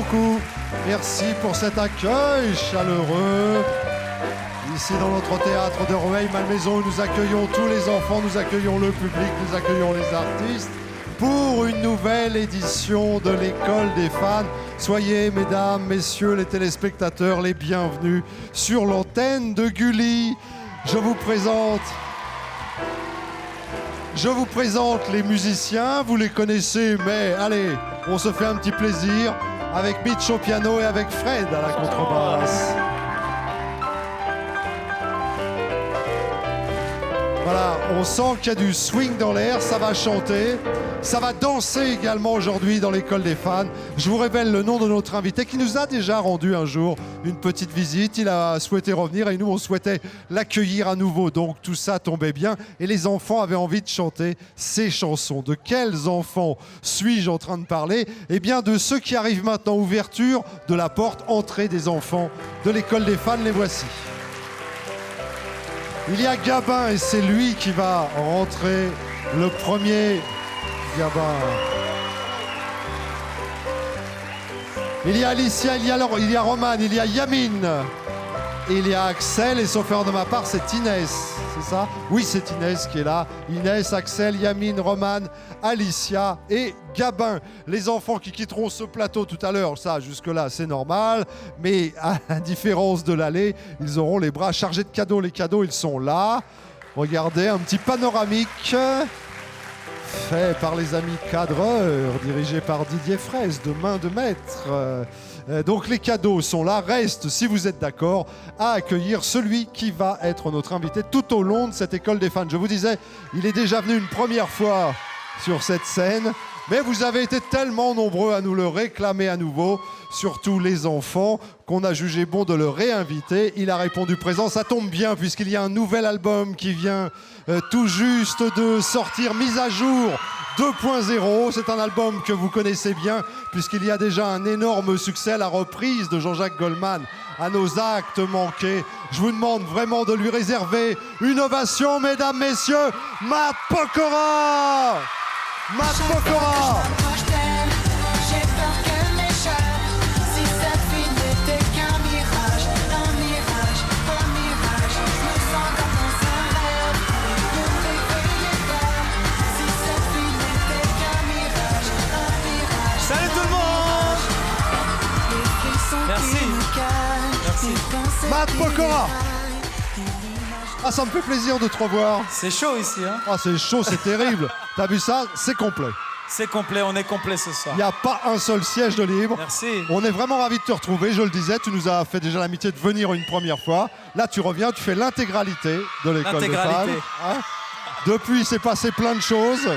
beaucoup. Merci pour cet accueil chaleureux. Ici dans notre théâtre de Rueil-Malmaison, où nous accueillons tous les enfants, nous accueillons le public, nous accueillons les artistes pour une nouvelle édition de l'École des fans. Soyez, mesdames, messieurs, les téléspectateurs, les bienvenus sur l'antenne de Gulli. Je vous présente les musiciens, vous les connaissez, mais allez, on se fait un petit plaisir avec Mitch au piano et avec Fred à la contrebasse. Voilà, on sent qu'il y a du swing dans l'air, ça va chanter, ça va danser également aujourd'hui dans l'École des fans. Je vous révèle le nom de notre invité qui nous a déjà rendu un jour une petite visite. Il a souhaité revenir et nous, on souhaitait l'accueillir à nouveau. Donc tout ça tombait bien et les enfants avaient envie de chanter ces chansons. De quels enfants suis-je en train de parler? Eh bien de ceux qui arrivent maintenant, ouverture de la porte, entrée des enfants de l'École des fans, les voici. Il y a Gabin et c'est lui qui va rentrer le premier. Gabin. Il y a Alicia, il y a Roman, il y a Yamine. Il y a Axel et sauf erreur de ma part, c'est Inès. C'est ça? Oui, c'est Inès qui est là. Inès, Axel, Yamine, Roman, Alicia et Gabin. Les enfants qui quitteront ce plateau tout à l'heure, ça, jusque-là, c'est normal. Mais à la différence de l'allée, ils auront les bras chargés de cadeaux. Les cadeaux, ils sont là. Regardez, un petit panoramique fait par les amis cadreurs, dirigé par Didier Fraisse, de main de maître. Donc les cadeaux sont là. Reste, si vous êtes d'accord, à accueillir celui qui va être notre invité tout au long de cette École des fans. Je vous disais, il est déjà venu une première fois sur cette scène, mais vous avez été tellement nombreux à nous le réclamer à nouveau, surtout les enfants, qu'on a jugé bon de le réinviter. Il a répondu présent. Ça tombe bien puisqu'il y a un nouvel album qui vient tout juste de sortir, mise à jour 2.0. C'est un album que vous connaissez bien puisqu'il y a déjà un énorme succès, la reprise de Jean-Jacques Goldman à nos actes manqués. Je vous demande vraiment de lui réserver une ovation, mesdames, messieurs. Matt Pokora! Matt Pokora! Salut tout le monde! Merci. Matt Pokora! Ah, ça me fait plaisir de te revoir. C'est chaud ici, hein? Ah, c'est chaud, c'est terrible. T'as vu ça? C'est complet. C'est complet, on est complet ce soir. Il n'y a pas un seul siège de libre. Merci. On est vraiment ravis de te retrouver. Je le disais, tu nous as fait déjà l'amitié de venir une première fois. Là, tu reviens, tu fais l'intégralité de l'École des fans. Hein? Depuis, il s'est passé plein de choses.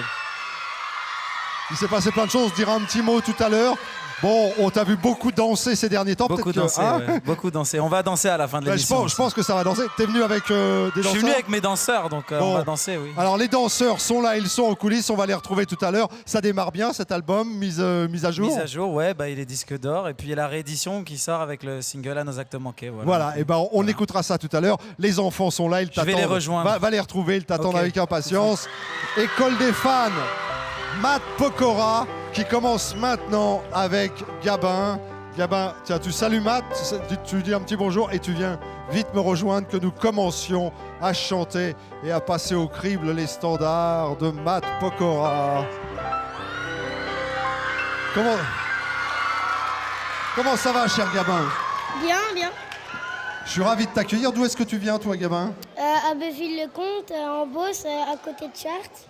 On se dira un petit mot tout à l'heure. Bon, on t'a vu beaucoup danser ces derniers temps. Beaucoup danser, ouais. Beaucoup danser. On va danser à la fin de l'émission. Je pense que ça va danser. T'es venu avec des danseurs? Je suis venu avec mes danseurs, donc on va danser, oui. Alors les danseurs sont là, ils sont en coulisses, on va les retrouver tout à l'heure. Ça démarre bien cet album, mise à jour? Mise à jour, ouais, il est disque d'or. Et puis il y a la réédition qui sort avec le single À nos actes manqués. Voilà, et on écoutera ça tout à l'heure. Les enfants sont là, ils t'attendent. Je vais les rejoindre. Va les retrouver, ils t'attendent Okay. avec impatience. École des fans, Matt Pokora, qui commence maintenant avec Gabin. Gabin, tiens, tu salues Matt, tu dis un petit bonjour et tu viens vite me rejoindre que nous commencions à chanter et à passer au crible les standards de Matt Pokora. Comment ça va, cher Gabin? Bien, bien. Je suis ravi de t'accueillir. D'où est-ce que tu viens, toi, Gabin? À Beuville-le-Comte, en Beauce, à côté de Chartres.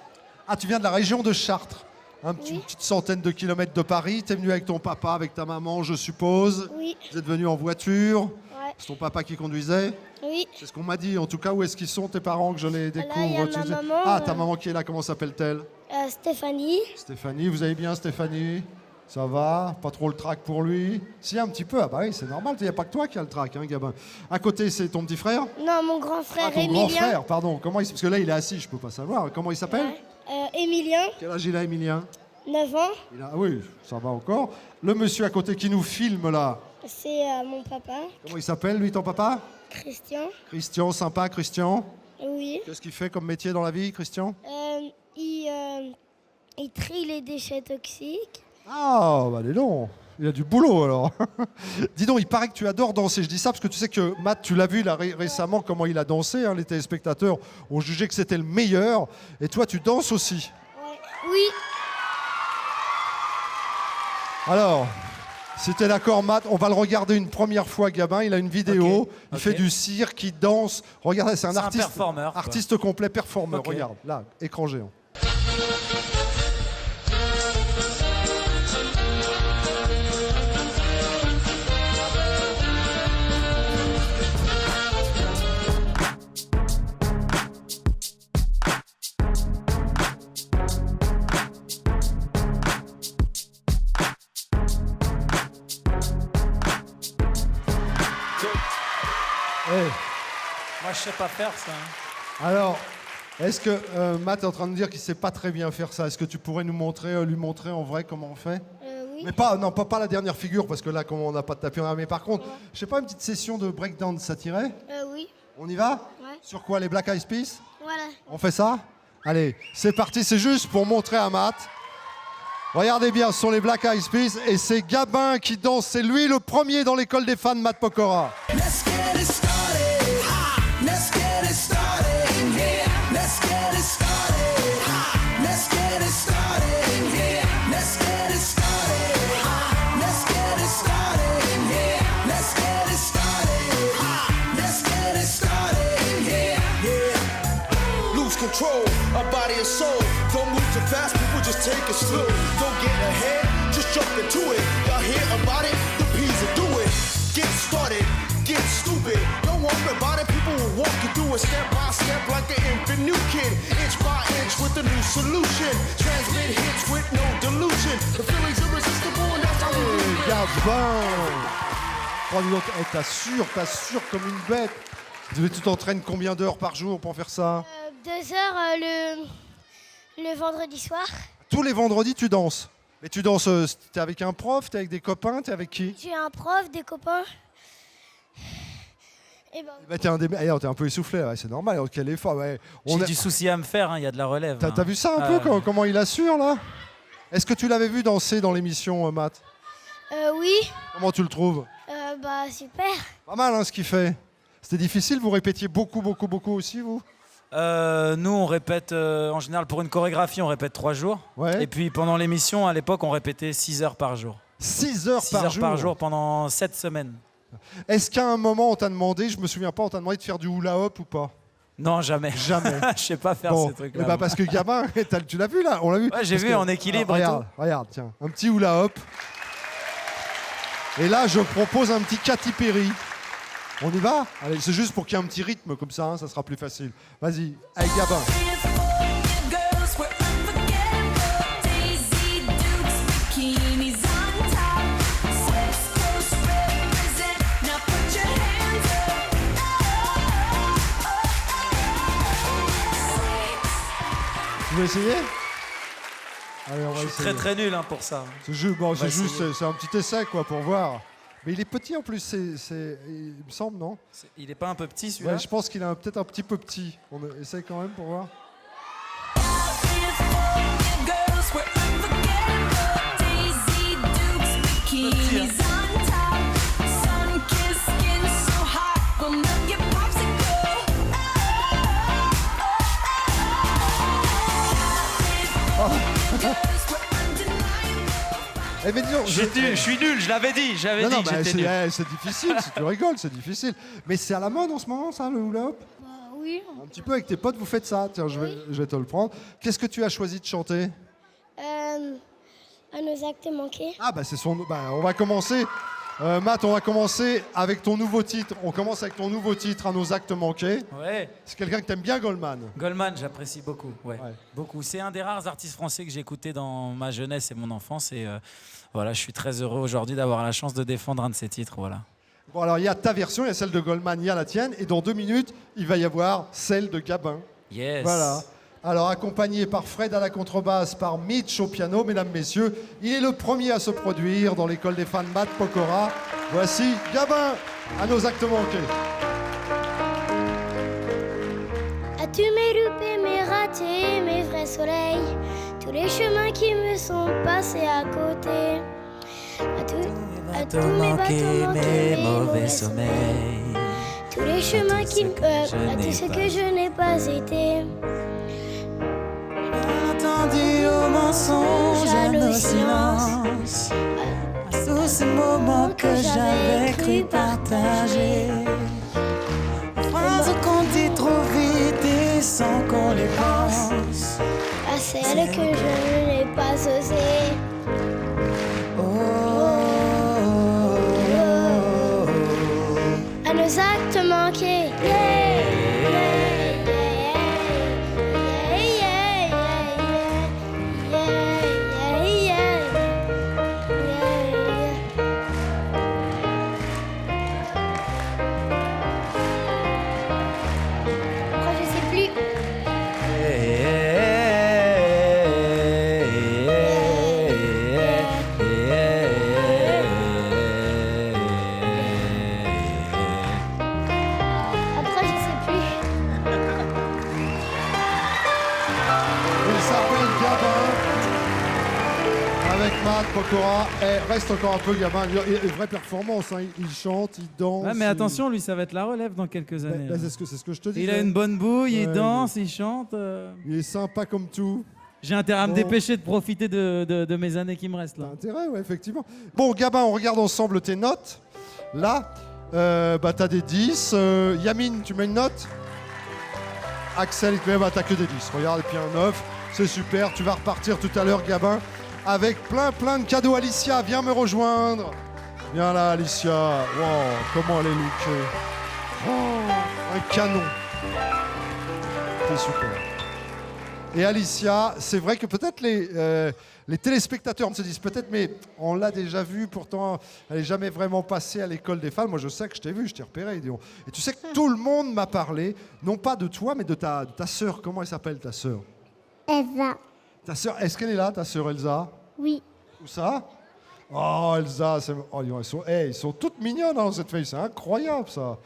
Ah, tu viens de la région de Chartres. Une petite centaine de kilomètres de Paris. Tu es venu avec ton papa, avec ta maman, je suppose. Oui. Vous êtes venu en voiture. Ouais. C'est ton papa qui conduisait. Oui. C'est ce qu'on m'a dit. En tout cas, où est-ce qu'ils sont, tes parents, que je les découvre? Là, il y a Tu ma disais- maman, Ah, ta maman qui est là, comment s'appelle-t-elle? Stéphanie. Stéphanie. Vous allez bien, Stéphanie? Ça va? Pas trop le trac pour lui? Si, un petit peu. Ah bah oui, c'est normal. Il n'y a pas que toi qui as le trac, hein, Gabin. À côté, c'est ton petit frère? Non, mon grand frère Ah, ton Émilien. grand frère, pardon. Parce que là, il est assis, je peux pas savoir. Comment il s'appelle? Ouais. Émilien, Quel âge il a, Émilien? 9 ans. Ah oui, ça va encore. Le monsieur à côté qui nous filme là, C'est mon papa, comment il s'appelle, lui, ton papa? Christian. Christian, sympa, Christian. Oui. Qu'est-ce qu'il fait comme métier dans la vie, Christian? Il trie les déchets toxiques. Ah, bah dis donc. Il y a du boulot alors. Dis donc, il paraît que tu adores danser. Je dis ça parce que tu sais que Matt, tu l'as vu là, récemment comment il a dansé. Hein. Les téléspectateurs ont jugé que c'était le meilleur. Et toi, tu danses aussi. Ouais. Oui. Alors, si t'es d'accord, Matt, on va le regarder une première fois, Gabin. Il a une vidéo. Ok, Il ok. fait du cirque, il danse. Regardez, c'est un artiste. performeur, quoi. Artiste complet, performeur. Ok. Regarde, là, écran géant. Hey. Moi, je sais pas faire ça. Hein. Alors, est-ce que Matt est en train de dire qu'il sait pas très bien faire ça? Est-ce que tu pourrais nous montrer, lui montrer en vrai comment on fait? Oui. Mais pas, non, pas la dernière figure, parce que là, comme on n'a pas de tapis en l'air. Mais par contre, je sais pas, une petite session de breakdance, ça tirait? Oui. On y va? Ouais. Sur quoi, les Black Eyed Peas? Voilà. On fait ça? Allez, c'est parti, c'est juste pour montrer à Matt. Regardez bien, ce sont les Black Eyed Peas et c'est Gabin qui danse. C'est lui le premier dans l'école des fans, Matt Pokora. Let's get it started. Ha! Let's get it started in here. Let's get it started. Ha! Let's get it started in here. Let's get it started. Ha! Let's get it started in here. Let's get it started. Ha! Let's get it started in here. Yeah. Lose control of body and soul. Don't move too fast, people just take it slow. Don't get ahead, just jump into it. Y'all hear about it? The P's will do it. Get started, get stupid. Don't worry about it, people will walk you through it step by step like an infant new kid. Inch by inch with a new solution. Transmit hits with no delusion. The feeling's irresistible and that's how we do it. Gabin! Oh, dis donc, hey, t'assures comme une bête. Tu t'entraînes combien d'heures par jour pour faire ça? 2 heures le vendredi soir. Tous les vendredis, tu danses. Mais tu danses, t'es avec un prof, t'es avec des copains, t'es avec qui? J'ai un prof, des copains. Et ben, Bah, t'es un peu essoufflé, ouais, c'est normal, quel effort. Ouais. J'ai du souci à me faire, hein, il y a de la relève. T'as hein. vu ça un peu, comment il assure là? Est-ce que tu l'avais vu danser dans l'émission, Matt? oui. Comment tu le trouves? Bah super. Pas mal hein, ce qu'il fait. C'était difficile, vous répétiez beaucoup aussi, vous? Nous, on répète, en général, pour une chorégraphie, on répète 3 jours. Ouais. Et puis pendant l'émission, à l'époque, on répétait 6 heures par jour. 6 heures 6 par heures jour. par jour pendant 7 semaines. Est-ce qu'à un moment, on t'a demandé, je me souviens pas, on t'a demandé de faire du hula hoop ou pas? Non, jamais. Jamais. Je sais pas faire Bon, ces trucs-là. eh ben, parce que Gabin, tu l'as vu là? On l'a vu? Ouais, j'ai Parce vu, en équilibre et regarde, tiens, un petit hula hoop. Et là, je propose un petit Katy Perry. On y va? Allez, c'est juste pour qu'il y ait un petit rythme comme ça, hein, ça sera plus facile. Vas-y, avec Gabin. Tu veux essayer? Allez, on va Je suis essayer. très nul hein, pour ça. C'est juste, bon, c'est essayer. juste, c'est un petit essai quoi pour voir. Mais il est petit en plus, il me semble, non? Il est pas un peu petit celui-là? Ouais, je pense qu'il est peut-être un petit peu petit. On essaye quand même pour voir. Eh mais dis donc, Je suis nul, je l'avais dit, j'avais dit que bah, j'étais nul. c'est difficile, si tu rigoles, c'est difficile. Mais c'est à la mode en ce moment, ça, le hula hoop? Bah oui. Un petit peu avec tes potes, vous faites ça. Tiens, je vais te le prendre. Qu'est-ce que tu as choisi de chanter? À nos actes manqués. Ah bah c'est son. Bah, on va commencer. Matt, on va commencer avec ton nouveau titre. On commence avec ton nouveau titre, à nos actes manqués. Ouais. C'est quelqu'un que t'aimes bien, Goldman. Goldman, j'apprécie beaucoup. Ouais. Ouais. Beaucoup. C'est un des rares artistes français que j'ai écouté dans ma jeunesse et mon enfance. Et voilà, je suis très heureux aujourd'hui d'avoir la chance de défendre un de ses titres. Voilà. Bon alors il y a ta version, il y a celle de Goldman, il y a la tienne, et dans 2 minutes, il va y avoir celle de Gabin. Yes. Voilà. Alors accompagné par Fred à la contrebasse, par Mitch au piano, mesdames, messieurs, il est le premier à se produire dans l'école des fans Matt Pokora. Voici Gabin à nos actes manqués. As-tu mes loupés, mes ratés, mes vrais soleils, tous les chemins qui me sont passés à côté? à tous mes bateaux manqués, mes mauvais sommeils. Tous les chemins qui à tout ce que je n'ai pas été. Entendu aux mensonges, à nos silences, à tous ces moments que j'avais cru partager. Phrases qu'on dit trop vite et sans qu'on les pense. À celles que je n'ai pas osées. À nos actes manqués. Après, je sais plus. Après, je sais plus. Il s'appelle Gabin. Avec Matt, Pokora. Reste encore un peu, Gabin. Il y a une vraie performance. Hein. Il chante, il danse. Ouais, mais attention, lui, ça va être la relève dans quelques années. Là, c'est ce que je te dis. Il a une bonne bouille, il Ouais, danse, il chante. Il est sympa comme tout. J'ai intérêt à me Bon. dépêcher de profiter de mes années qui me restent T'as là. intérêt, ouais, effectivement. Bon, Gabin, on regarde ensemble tes notes. Là, t'as des 10. Yamine, tu mets une note. Axel, il te met, t'as que des 10. Regarde, et puis un 9. C'est super. Tu vas repartir tout à l'heure, Gabin, avec plein de cadeaux. Alicia, viens me rejoindre. Viens là, Alicia. Wow, comment elle est lookée. Oh, un canon. C'est super. Et Alicia, c'est vrai que peut-être les téléspectateurs se disent peut-être, mais on l'a déjà vue, pourtant elle n'est jamais vraiment passée à l'école des fans. Moi, je sais que je t'ai vu, je t'ai repéré. Et tu sais que tout le monde m'a parlé, non pas de toi, mais de ta sœur. Comment elle s'appelle, ta sœur? Elsa. Ta sœur, est-ce qu'elle est là, ta sœur Elsa? Oui. Où ça? Oh, Elsa, ils sont toutes mignonnes dans cette famille, c'est incroyable ça.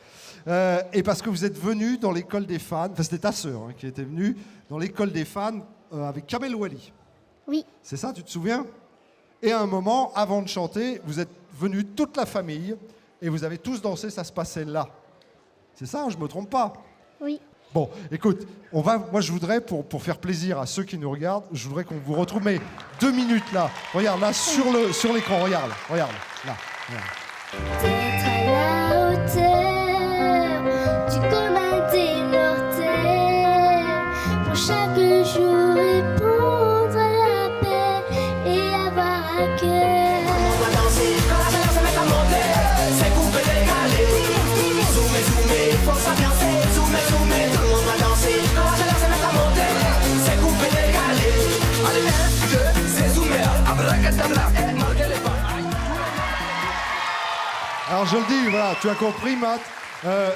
Et parce que vous êtes venus dans l'école des fans, enfin c'était ta sœur qui était venue dans l'école des fans avec Kamel Ouali. Oui. C'est ça, tu te souviens? Et à un moment, avant de chanter, vous êtes venus toute la famille et vous avez tous dansé, ça se passait là. C'est ça, je me trompe pas? Oui. Bon, écoute, moi je voudrais, pour faire plaisir à ceux qui nous regardent, je voudrais qu'on vous retrouve, mais 2 minutes là. Regarde, là, sur l'écran, regarde, là. D'être à la hauteur du commun des mortels, pour chaque jour répondre à la paix et avoir à cœur. On va danser, quand la chaleur se met à monter, c'est coupé décalé. Zoomé, zoomé, faut s'ambiancer, zoomé, zoomé. Tout le monde va danser, quand la chaleur se met à monter, c'est coupé décalé. Allez, 1, 2, c'est zoomé, abracadabra, malgré les pas. Alors je le dis, voilà, tu as compris, Matt.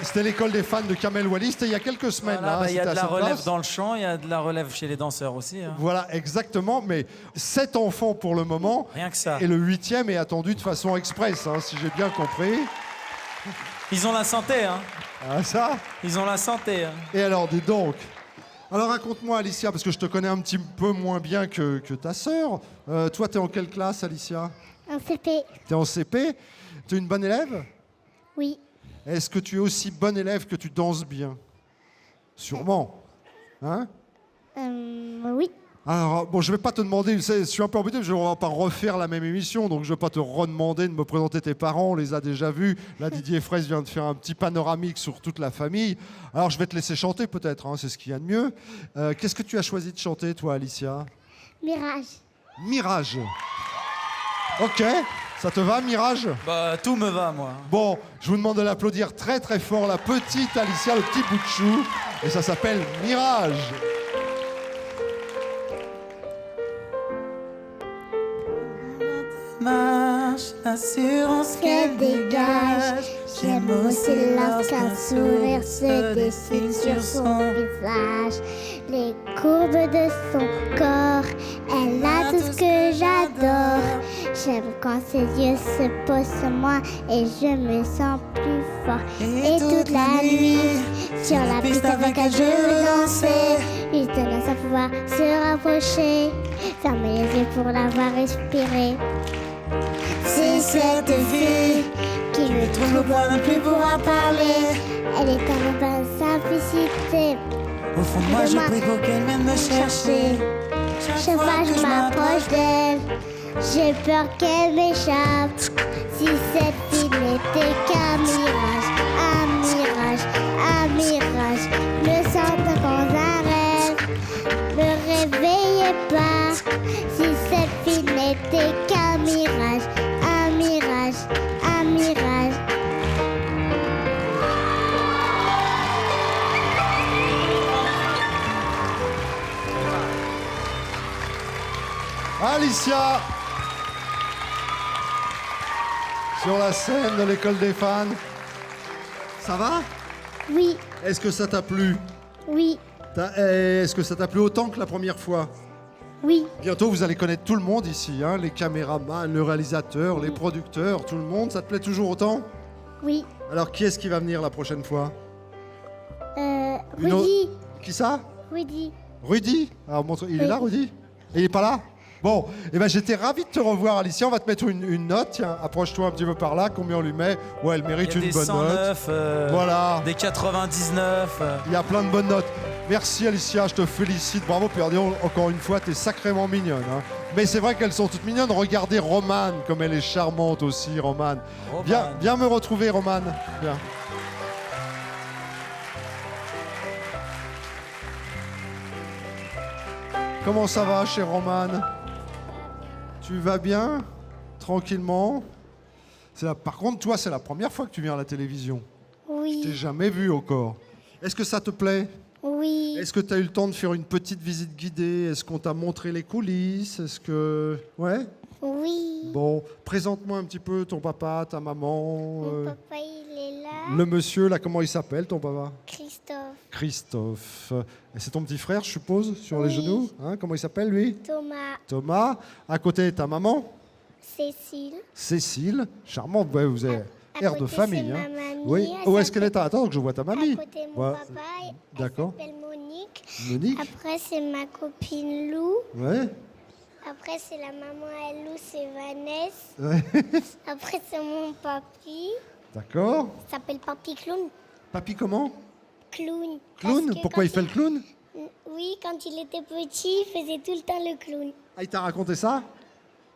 C'était l'école des fans de Kamel Ouali, c'était il y a quelques semaines. Voilà, là, il y a c'était de à la cette relève place. dans le chant, il y a de la relève chez les danseurs aussi. Hein. Voilà, exactement, mais 7 enfants pour le moment. Rien que ça. Et le 8e est attendu de façon express, hein, si j'ai bien compris. Ils ont la santé, hein. Ah, ça. Ils ont la santé. Hein. Et alors, dis donc. Alors raconte-moi, Alicia, parce que je te connais un petit peu moins bien que ta sœur. Toi, t'es en quelle classe, Alicia? Un CP. T'es en CP. T'es une bonne élève? Oui. Est-ce que tu es aussi bonne élève que tu danses bien? Sûrement. Hein? Oui. Alors, bon, je vais pas te demander, je suis un peu embêté, parce qu'on va pas refaire la même émission, donc je vais pas te redemander de me présenter tes parents, on les a déjà vus. Là, Didier Fraisse vient de faire un petit panoramique sur toute la famille. Alors, je vais te laisser chanter peut-être, hein, c'est ce qu'il y a de mieux. Qu'est-ce que tu as choisi de chanter, toi, Alicia? Mirage. Mirage. Ok, ça te va, Mirage? Bah, tout me va, moi. Bon, je vous demande de l'applaudir très très fort, la petite Alicia, le petit bout de chou, et ça s'appelle Mirage. Marche, l'assurance Qu'elle dégage. J'aime aussi lorsqu'un sourire se dessine sur son visage. Les courbes de son corps, elle a tout ce que j'adore. J'aime quand ses yeux se posent sur moi et je me sens plus fort. Et toute la nuit, sur la piste avec elle, je veux danser. Lui donner sans pouvoir se rapprocher. Fermer les yeux pour la voir respirer. C'est cette fille qui qui me trouve au point de ne plus pouvoir parler. Elle est en bonne simplicité. Au fond de moi, je prie pour qu'elle vienne me chercher. Chaque fois que je m'approche d'elle, j'ai peur qu'elle m'échappe. Si cette fille n'était qu'un mirage, un mirage, un mirage, me sentais dans un rêve, me réveillez pas. Si cette fille n'était qu'un mirage, un mirage, un mirage. Alicia, sur la scène de l'école des fans. Ça va? Oui, Est-ce que ça t'a plu? oui, Est-ce que ça t'a plu autant que la première fois? oui, Bientôt, vous allez connaître tout le monde ici, hein, les caméramans, le réalisateur, les producteurs, tout le monde. Ça te plaît toujours autant? oui. Alors, qui est-ce qui va venir la prochaine fois? Une Rudy, Qui ça? Rudy. Rudy? Alors, il est là, Rudy? Il est pas là? Bon, eh ben, j'étais ravi de te revoir, Alicia. On va te mettre une note. Tiens, approche-toi un petit peu par là. Combien on lui met? Ouais, elle mérite Il y a une des bonne 109, note. Voilà. des 99. Il y a plein de bonnes notes. Merci Alicia, je te félicite. Bravo, puis encore une fois, t'es sacrément mignonne. Hein. Mais c'est vrai qu'elles sont toutes mignonnes. Regardez Romane, comme elle est charmante aussi, Romane. Romane. Viens me retrouver, Romane. Viens. Comment ça va, chère Romane? Tu vas bien? Tranquillement? Par contre, toi, c'est la première fois que tu viens à la télévision. Je t'ai Oui, jamais vu encore. Est-ce que ça te plaît? oui, Est-ce que tu as eu le temps de faire une petite visite guidée? Est-ce qu'on t'a montré les coulisses? Est-ce que... Ouais? oui. Bon, présente-moi un petit peu ton papa, ta maman. Mon papa, il est là. Le monsieur, là, comment il s'appelle, ton papa? Christophe, Christophe. Et c'est ton petit frère, je suppose, sur les Oui. genoux? Hein, comment il s'appelle, lui? Thomas, Thomas. À côté, ta maman? Cécile. Cécile. Charmante, ouais, vous avez À air de côté, famille. c'est hein. ma mamie, Oui. elle Où est-ce qu'elle est? s'appelle- Attends, que je vois ta mamie. À côté, mon Ouais. papa, elle D'accord. s'appelle Monique. Monique. Après, c'est ma copine Lou. Ouais. Après, c'est la maman à Lou, c'est Vanessa. Ouais. Après, c'est mon papy. D'accord. Il s'appelle Papy Clown. Papy comment? Clown. Clown? Parce que Pourquoi quand il fait le clown? Oui, quand il était petit, il faisait tout le temps le clown. Ah, il t'a raconté ça?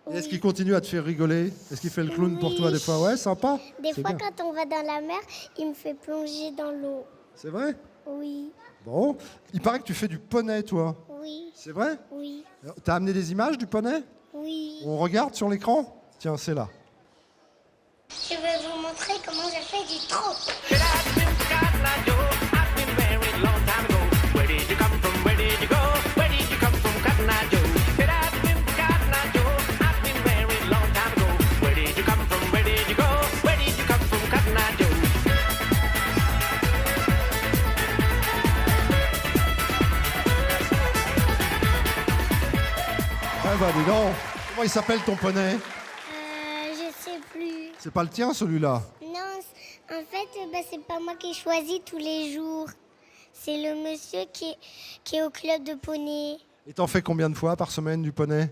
Et Oui. est-ce qu'il continue à te faire rigoler? Est-ce qu'il fait le clown pour Oui. toi des fois? Ouais, sympa. Des C'est fois, bien. quand on va dans la mer, il me fait plonger dans l'eau. C'est vrai? Oui, Bon. Il paraît que tu fais du poney, toi. oui, C'est vrai? oui, T'as amené des images du poney? oui. On regarde sur l'écran? Tiens, c'est là. Je vais vous montrer comment je fais du trot. Ah bah dis donc. Comment il s'appelle ton poney? Je sais plus. C'est pas le tien, celui-là? Non, en fait, c'est pas moi qui choisis tous les jours. C'est le monsieur qui est au club de poney Et t'en fais combien de fois par semaine du poney?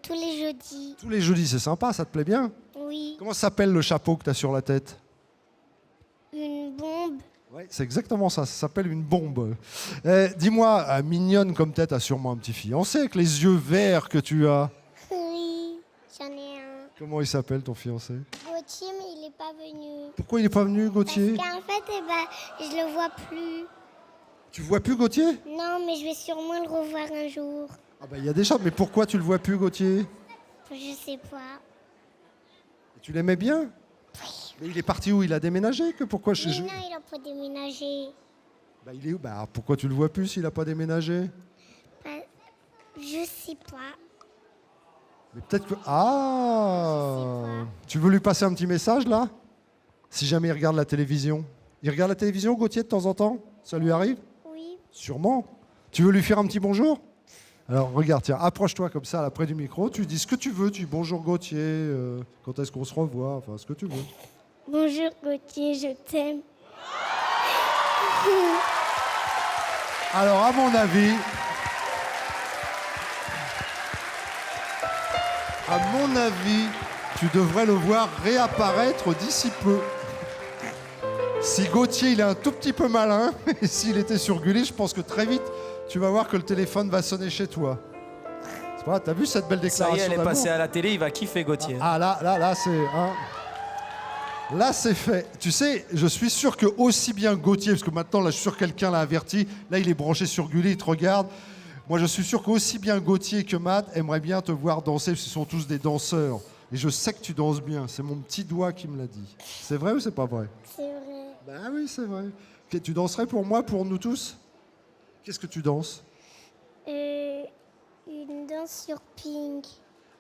tous les jeudis. Tous les jeudis, c'est sympa, ça te plaît bien? Oui, Comment s'appelle le chapeau que t'as sur la tête? une bombe. Ouais, c'est exactement ça, ça s'appelle une bombe. Dis-moi, mignonne comme tête, t'as sûrement un petit fiancé avec les yeux verts que tu as. Oui, j'en ai un. Comment il s'appelle ton fiancé? Gauthier, mais il n'est pas venu. Pourquoi il n'est pas venu, Gauthier? Parce qu'en fait, je le vois plus. Tu vois plus Gauthier? Non, mais je vais sûrement le revoir un jour. Ah bah il y a des choses, mais pourquoi tu le vois plus, Gauthier? Je sais pas. Tu l'aimais bien? Mais il est parti où? Il a déménagé? Que pourquoi Mais non, il n'a pas déménagé. Bah, il est où? Bah pourquoi tu le vois plus s'il a pas déménagé? Bah, je sais pas. Mais peut-être que... Ah! Tu veux lui passer un petit message, là? Si jamais il regarde la télévision. Il regarde la télévision, Gauthier, de temps en temps? Ça lui arrive? Oui. Sûrement. Tu veux lui faire un petit bonjour? Alors, regarde, tiens, approche-toi comme ça, là, près du micro. Tu dis ce que tu veux. Tu dis bonjour, Gauthier. Quand est-ce qu'on se revoit? Enfin, ce que tu veux. Bonjour Gauthier, je t'aime. Alors, à mon avis... À mon avis, Tu devrais le voir réapparaître d'ici peu. Si Gauthier il est un tout petit peu malin, et s'il était sur Gulli, je pense que très vite, tu vas voir que le téléphone va sonner chez toi. C'est pas, t'as vu cette belle Ça y déclaration est, elle est d'amour passée à la télé, il va kiffer Gauthier. Ah là, c'est... hein. Là, c'est fait. Tu sais, je suis sûr que aussi bien Gauthier, parce que maintenant, là, je suis sûr que quelqu'un l'a averti, là, il est branché sur Gulli, il te regarde. Moi, je suis sûr qu'aussi bien Gauthier que Matt aimeraient bien te voir danser, parce qu'ils sont tous des danseurs. Et je sais que tu danses bien, c'est mon petit doigt qui me l'a dit. C'est vrai ou c'est pas vrai? C'est vrai. Ben oui, c'est vrai. Ok, tu danserais pour moi, pour nous tous? Qu'est-ce que tu danses? Une danse sur Pink.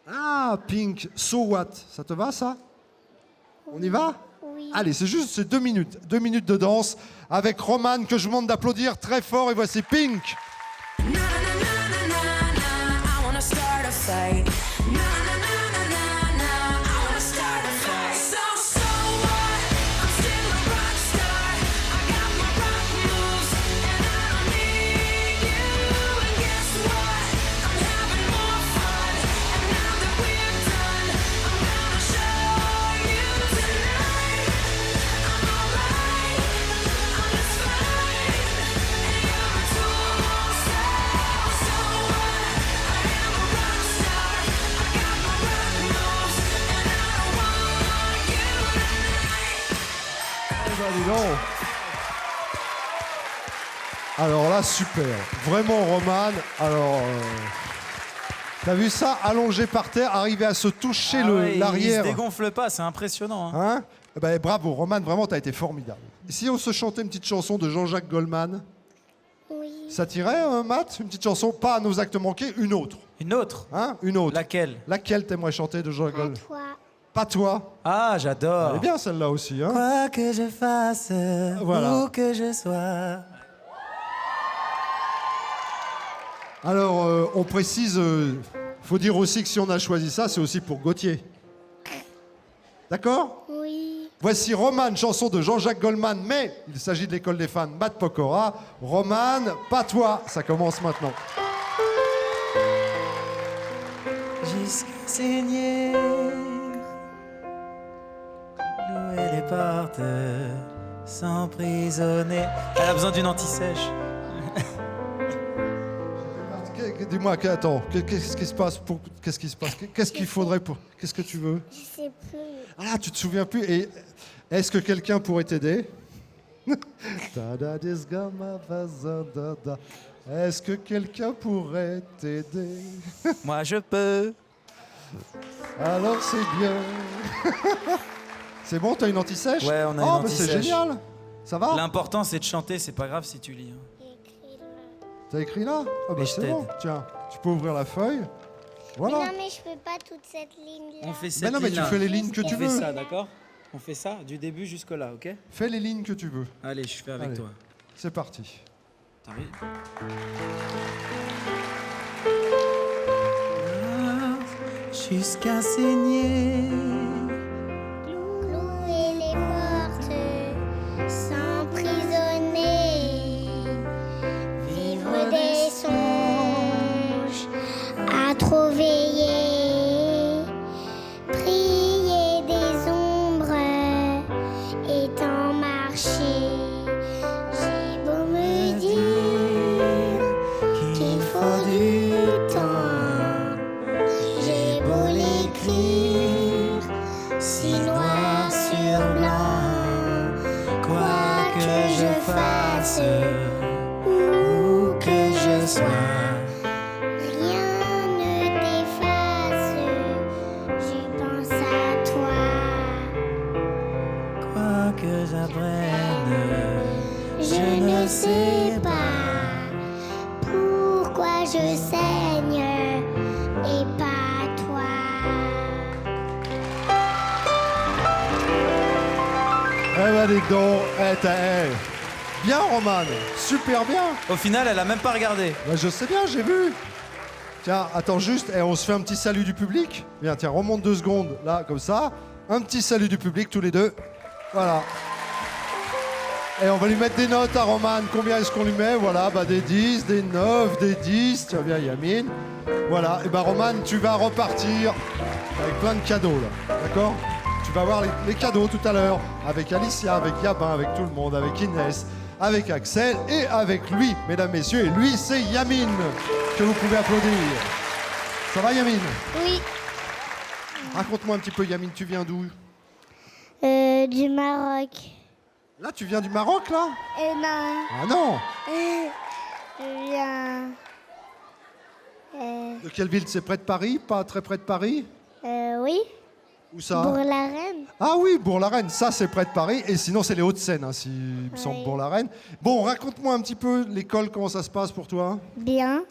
Ah, Pink, So What? Ça te va, ça? On y va? Oui. Allez, c'est 2 minutes. 2 minutes de danse avec Roman, que je vous demande d'applaudir très fort. Et voici Pink. Na na na na na na, I wanna start a fight. Na na na na na na, I wanna start a fight. So what? I'm still a rock star. I got my rock moves, and I don't need you. And guess what? I'm having more fun. And now that we're done, I'm gonna show you tonight. I'm alright, I'm just fine, and you're a tool. So what? I am a rock star. I got my rock moves, and I don't want you tonight. Eh ben, dis donc. Alors là, super. Vraiment, Roman. Alors, t'as vu ça? Allongé par terre, arriver à se toucher Ah ouais, l'arrière. Il se dégonfle pas, c'est impressionnant. Hein. Hein? Eh ben, bravo, Roman, vraiment, t'as été formidable. Si on se chantait une petite chanson de Jean-Jacques Goldman, Oui. ça t'irait, Matt? Une petite chanson, pas à nos actes manqués, une autre. Une autre? Hein? Une autre. Laquelle? Laquelle t'aimerais chanter de Jean-Jacques À Goldman? toi. Pas toi. Ah, Elle j'adore. est bien celle-là aussi. Hein? Quoi que je fasse, Voilà. où que je sois. Alors, on précise, faut dire aussi que si on a choisi ça, c'est aussi pour Gauthier. D'accord? Oui. Voici Roman, chanson de Jean-Jacques Goldman, mais il s'agit de l'école des fans Matt Pokora. Roman, pas toi, ça commence maintenant. Jusqu'à saigner, louer les portes, s'emprisonner. Elle a besoin d'une anti-sèche. Dis-moi, attends, qu'est-ce qui se passe? Qu'est-ce qui se passe? Qu'est-ce qu'il faudrait pour... Qu'est-ce que tu veux? Je sais plus. Ah, tu te souviens plus? Et est-ce que quelqu'un pourrait t'aider? Est-ce que quelqu'un pourrait t'aider? Moi, je peux. Alors c'est bien. C'est bon, t'as une anti-sèche? Ouais, on a oh, une bah, c'est anti-sèche. génial. Ça va? L'important, c'est de chanter, c'est pas grave si tu lis. hein. J'ai écrit là. T'as écrit là? Ah bah Et je c'est t'aide. bon. Tiens, tu peux ouvrir la feuille. Voilà. Mais non, mais je peux pas toute cette ligne-là. On fait Mais cette non, mais tu ligne-là. fais les lignes que On tu fait veux. ça, d'accord? On fait ça du début jusque là, ok? Fais les lignes que tu veux. Allez, je fais avec Allez. toi. C'est parti. T'arrives? Jusqu'à saigner, Clouer les portes, s'emprisonner, vivre des songes, à trop veiller, prier des ombres, étant marché. J'ai beau me dire qu'il faut du temps, j'ai beau l'écrire si noir sur blanc, quoi que je fasse, où que je sois, rien ne t'efface, je pense à toi. quoi que j'apprenne, Je ne sais pas pourquoi je saigne et pas toi. Eh ben dis donc, bien Roman, super bien. Au final, elle a même pas regardé. Bah, je sais bien, j'ai vu. Tiens, attends juste, on se fait un petit salut du public. Viens, tiens, remonte 2 secondes, là, comme ça. Un petit salut du public, tous les deux. Voilà. Et on va lui mettre des notes à Roman. Combien est-ce qu'on lui met? Voilà, bah des 10, des 9, des 10. Tiens bien, Yamine. Voilà, et bah Roman, tu vas repartir avec plein de cadeaux là, d'accord? Tu vas voir les cadeaux tout à l'heure avec Alicia, avec Gabin, avec tout le monde, avec Inès, avec Axel et avec lui, mesdames, messieurs. Et lui, c'est Yamine, que vous pouvez applaudir. Ça va, Yamine? Oui. Raconte-moi un petit peu, Yamine, tu viens d'où? Du Maroc. Là, tu viens du Maroc, là? Non. Ah non! Je viens. De quelle ville? C'est près de Paris? Pas très près de Paris? Oui. Où ça? Bourg-la-Reine. Ah oui, Bourg-la-Reine, ça c'est près de Paris. Et sinon, c'est les Hauts-de-Seine, hein, si il me semble, Oui. Bourg-la-Reine. Bon, raconte-moi un petit peu l'école, comment ça se passe pour toi? Bien.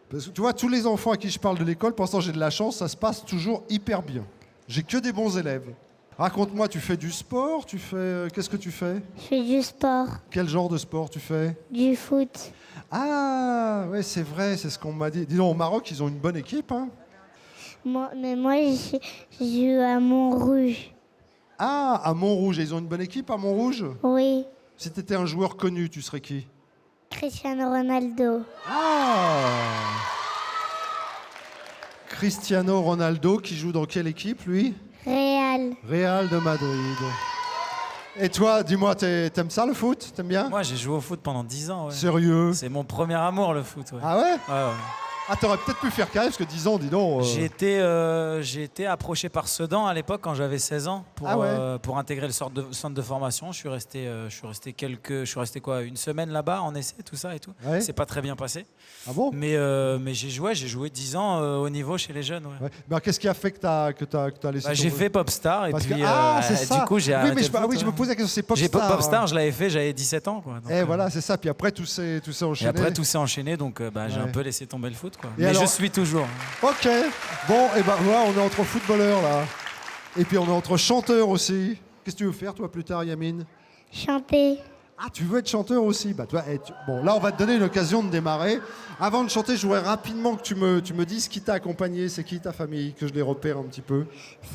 Parce que tu vois, tous les enfants à qui je parle de l'école, pour l'instant j'ai de la chance, ça se passe toujours hyper bien. J'ai que des bons élèves. Raconte-moi, tu fais du sport? Tu fais... Qu'est-ce que tu fais? Je fais du sport. Quel genre de sport tu fais? Du foot. Ah, ouais, c'est vrai, c'est ce qu'on m'a dit. Dis donc, au Maroc, ils ont une bonne équipe, hein? Moi, je joue à Montrouge. Ah, à Montrouge, ils ont une bonne équipe à Montrouge? Oui. Si tu étais un joueur connu, tu serais qui? Cristiano Ronaldo. Ah! Cristiano Ronaldo, qui joue dans quelle équipe, lui? Real. Real de Madrid. Et toi, dis-moi, t'aimes ça le foot? T'aimes bien? Moi, j'ai joué au foot pendant 10 ans. Ouais. Sérieux? C'est mon premier amour, le foot. Ouais. Ah ouais? Ouais, ouais. Ah, t'aurais peut-être pu faire carré, parce que 10 ans, dis donc. J'ai été approché par Sedan à l'époque quand j'avais 16 ans pour, Ah ouais. pour intégrer le centre de formation. Je suis resté quoi, une semaine là-bas en essai, tout ça et tout. Ouais. C'est pas très bien passé. Ah bon? Mais j'ai joué 10 ans au niveau chez les jeunes. Ouais. Ouais. Mais alors, qu'est-ce qui a fait que t'as laissé Bah, j'ai tomber? fait Popstar et Parce que- puis c'est ça. du coup j'ai Oui, arrêté mais le foot, je me posais la question, c'est J'ai Popstar. Popstar, je l'avais fait, j'avais 17 ans. Quoi. Donc, Et voilà, c'est ça. Puis après, tout s'est et enchaîné. après tout s'est enchaîné, donc j'ai Ouais. un peu laissé tomber le foot. Quoi. Et Mais alors- je suis toujours. Ok. Bon, et ben voilà, on est entre footballeurs là. Et puis on est entre chanteurs aussi. Qu'est-ce que tu veux faire toi plus tard, Yamine? Chanter. Ah, tu veux être chanteur aussi? Bah, toi, bon, là, on va te donner une occasion de démarrer. Avant de chanter, je voudrais rapidement que tu me dises qui t'a accompagné, c'est qui ta famille, que je les repère un petit peu.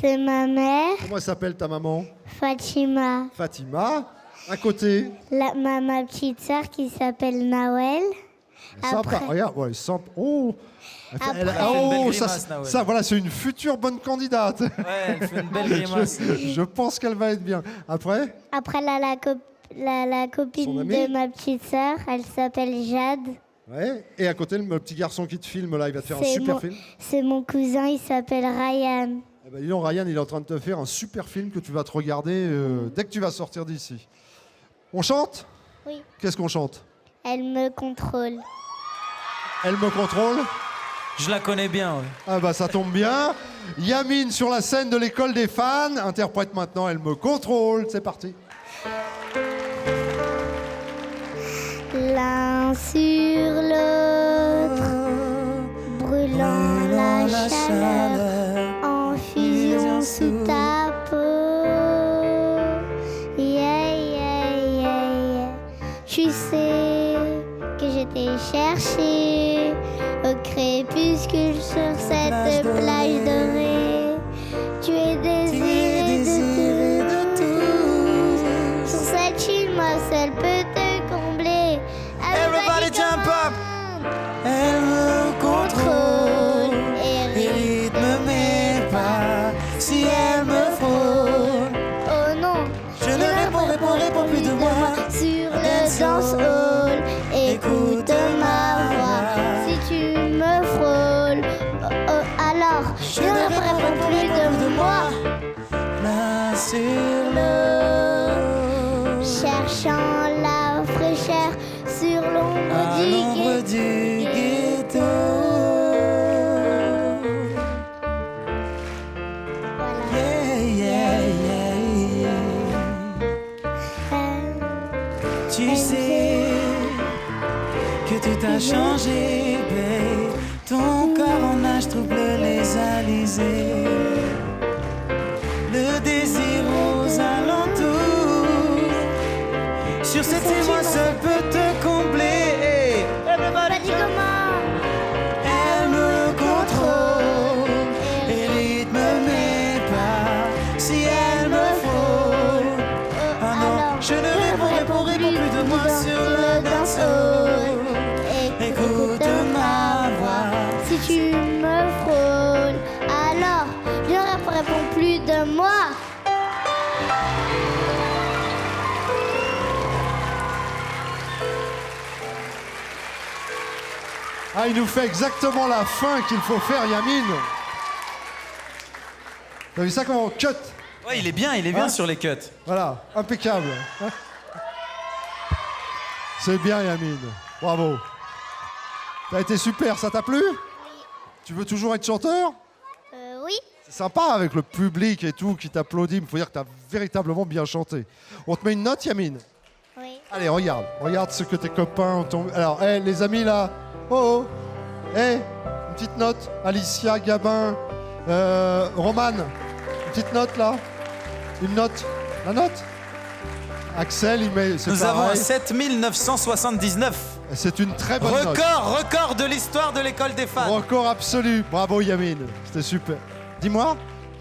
C'est ma mère, Comment elle s'appelle ta maman? Fatima. Fatima. À côté. Ma petite sœur qui s'appelle Nawel. Sympa. Après- Regarde, ouais, sympa. Oh. Elle fait- Après- elle- Elle fait une belle oh, grimace, Nawel. ça, voilà, c'est une future bonne candidate. Ouais, elle fait une belle grimace. je pense qu'elle va être bien. Après? Après, la Son copine amie de ma petite sœur, elle s'appelle Jade. Ouais. Et à côté, le petit garçon qui te filme là, il va te faire un C'est super mon- film. C'est mon cousin, il s'appelle Ryan. Eh ben, dis donc, Ryan, il est en train de te faire un super film que tu vas te regarder dès que tu vas sortir d'ici. On chante? Oui. Qu'est-ce qu'on chante? Elle me contrôle. Elle me contrôle? Je la connais bien. Ouais. Ah bah ça tombe bien. Yamine sur la scène de l'école des fans interprète maintenant Elle me contrôle. C'est parti. L'un sur l'autre, brûlant la chaleur, en fusion sous ta peau. Yeah, yeah, yeah, yeah. Tu sais que je t'ai cherché au crépuscule sur cette plage dorée. Tu es désiré de tous. Sur cette île, moi seule peut te combler. Everybody jump up. commande. Elle me contrôle Et et rythme mes pas. Si elle me frôle, oh non, je ne réponds plus de moi. sur le dance hall. Écoute ma voix. Si tu me frôles, oh, oh, alors je ne réponds plus de moi. Là sur l'eau, Cherchant la fraîcheur sur l'ombre à du l'ombre ghetto. du ghetto. Voilà. Yeah, yeah, yeah, yeah. Tu sais que tout a changé, babe. Ton corps en nage trouble les alizés. Le désir aux alentours. Sur cette île, moi seul peut te combler. Pas dit comment. Elle me contrôle et rythme mes pas. Si elle me frôle, ah non, je ne réponds plus de moi sur le dance hall. Écoute ma voix. Si tu me frôles, alors je ne Ah, il nous fait exactement la fin qu'il faut faire, Yamin. T'as vu ça comment on cut? Ouais, il est bien Hein sur les cuts. Voilà, impeccable. C'est bien, Yamin. Bravo. T'as été super, ça t'a plu? Tu veux toujours être chanteur? Oui. C'est sympa avec le public et tout qui t'applaudit. Il faut dire que t'as véritablement bien chanté. On te met une note, Yamin? Oui. Allez, regarde. Regarde ce que tes copains t'ont... Alors, les amis, là. Oh, une petite note. Alicia, Gabin, Romane. Une petite note, là. Une note. La note. Axel, il met... Nous avons un pareil. 7979. C'est une très bonne note. Record de l'histoire de l'école des fans. Record absolu. Bravo, Yamin. C'était super. Dis-moi.